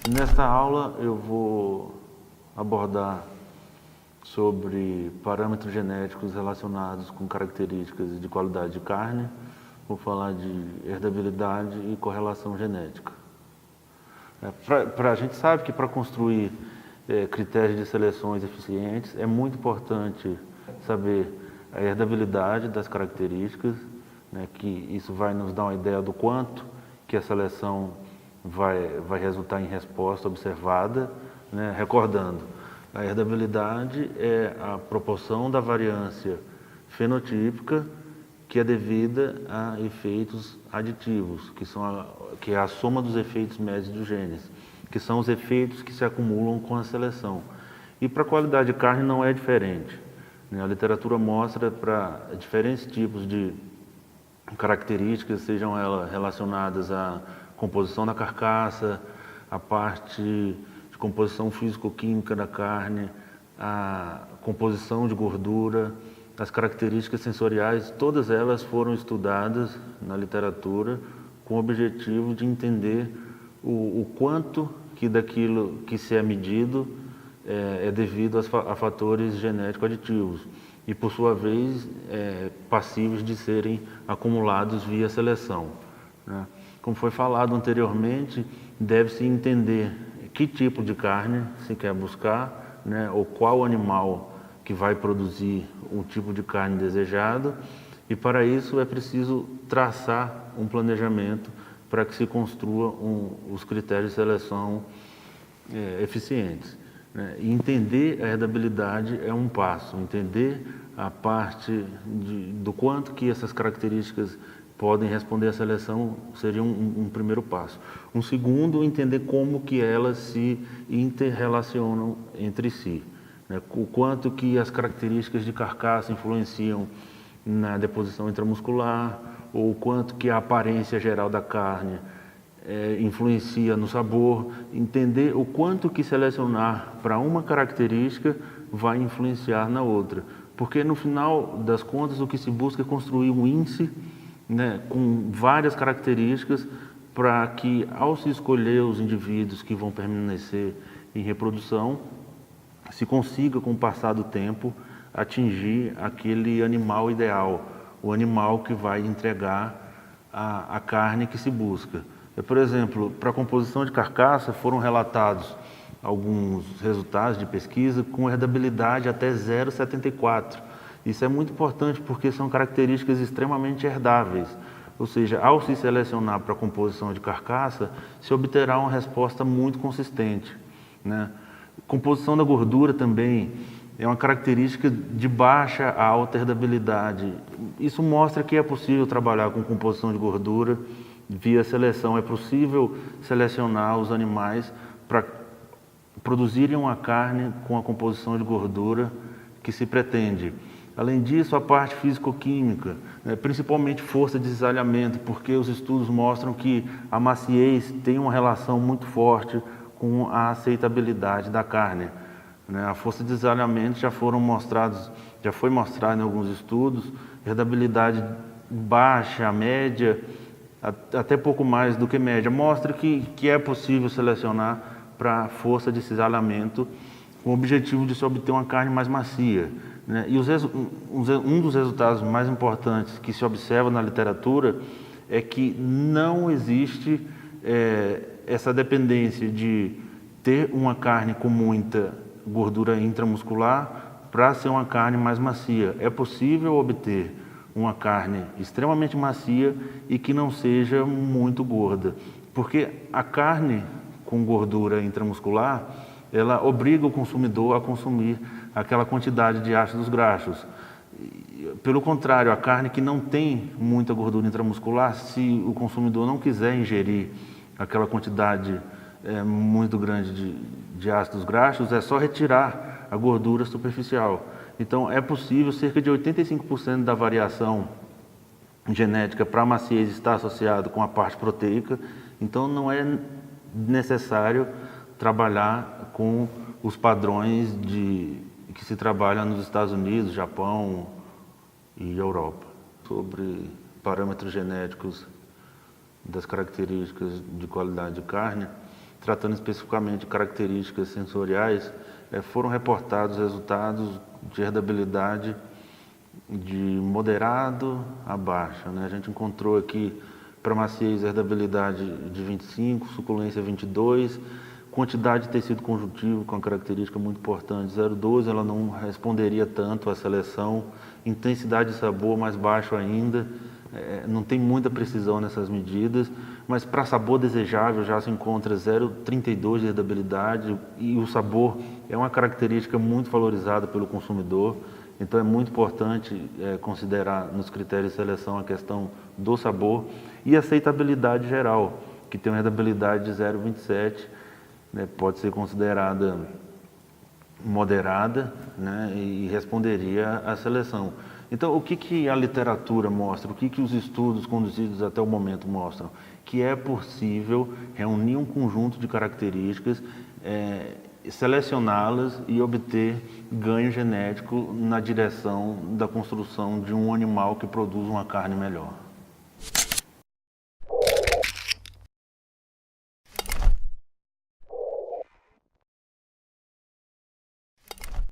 Nesta aula eu vou abordar sobre parâmetros genéticos relacionados com características de qualidade de carne, vou falar de herdabilidade e correlação genética. A gente sabe que para construir critérios de seleções eficientes é muito importante saber a herdabilidade das características, né, que isso vai nos dar uma ideia do quanto que a seleção vai resultar em resposta observada, né? Recordando, a herdabilidade é a proporção da variância fenotípica que é devida a efeitos aditivos, que é a soma dos efeitos médios dos genes, que são os efeitos que se acumulam com a seleção. E para a qualidade de carne não é diferente, né? A literatura mostra para diferentes tipos de características, sejam elas relacionadas à composição da carcaça, a parte de composição físico-química da carne, a composição de gordura, as características sensoriais, todas elas foram estudadas na literatura com o objetivo de entender o quanto que daquilo que se é medido é devido a fatores genéticos aditivos e, por sua vez, passíveis de serem acumulados via seleção, né? Como foi falado anteriormente, deve-se entender que tipo de carne se quer buscar, né, ou qual animal que vai produzir o tipo de carne desejado, e para isso é preciso traçar um planejamento para que se construa os critérios de seleção eficientes, né? E entender a herdabilidade é um passo, entender a parte do quanto que essas características podem responder à seleção seria um primeiro passo. Um segundo, entender como que elas se interrelacionam entre si, né? O quanto que as características de carcaça influenciam na deposição intramuscular, ou o quanto que a aparência geral da carne influencia no sabor, entender o quanto que selecionar para uma característica vai influenciar na outra. Porque no final das contas o que se busca é construir um índice, né, com várias características para que, ao se escolher os indivíduos que vão permanecer em reprodução, se consiga, com o passar do tempo, atingir aquele animal ideal, o animal que vai entregar a carne que se busca. Por exemplo, para a composição de carcaça foram relatados alguns resultados de pesquisa com herdabilidade até 0,74. Isso é muito importante porque são características extremamente herdáveis, ou seja, ao se selecionar para a composição de carcaça, se obterá uma resposta muito consistente, né? Composição da gordura também é uma característica de baixa a alta herdabilidade. Isso mostra que é possível trabalhar com composição de gordura via seleção. É possível selecionar os animais para produzirem uma carne com a composição de gordura que se pretende. Além disso, a parte físico-química, né, principalmente força de cisalhamento, porque os estudos mostram que a maciez tem uma relação muito forte com a aceitabilidade da carne, né? A força de cisalhamento já foi mostrada em alguns estudos, herdabilidade baixa, média, até pouco mais do que média, mostra que é possível selecionar para força de cisalhamento com o objetivo de se obter uma carne mais macia, né? E um dos resultados mais importantes que se observa na literatura é que não existe essa dependência de ter uma carne com muita gordura intramuscular para ser uma carne mais macia. É possível obter uma carne extremamente macia e que não seja muito gorda, porque a carne com gordura intramuscular, ela obriga o consumidor a consumir aquela quantidade de ácidos graxos. Pelo contrário, a carne que não tem muita gordura intramuscular, se o consumidor não quiser ingerir aquela quantidade muito grande de ácidos graxos, é só retirar a gordura superficial. Então, é possível, cerca de 85% da variação genética para a maciez está associado com a parte proteica, então não é necessário trabalhar com os padrões que se trabalha nos Estados Unidos, Japão e Europa. Sobre parâmetros genéticos das características de qualidade de carne, tratando especificamente de características sensoriais, foram reportados resultados de herdabilidade de moderado a baixa, né? A gente encontrou aqui para maciez herdabilidade de 25, suculência 22, quantidade de tecido conjuntivo com característica muito importante, 0,12, ela não responderia tanto à seleção, intensidade de sabor mais baixo ainda, não tem muita precisão nessas medidas, mas para sabor desejável já se encontra 0,32 de herdabilidade e o sabor é uma característica muito valorizada pelo consumidor, então é muito importante considerar nos critérios de seleção a questão do sabor e aceitabilidade geral, que tem uma herdabilidade de 0,27, né, pode ser considerada moderada, né, e responderia à seleção. Então, o que a literatura mostra, o que os estudos conduzidos até o momento mostram? Que é possível reunir um conjunto de características, selecioná-las e obter ganho genético na direção da construção de um animal que produz uma carne melhor.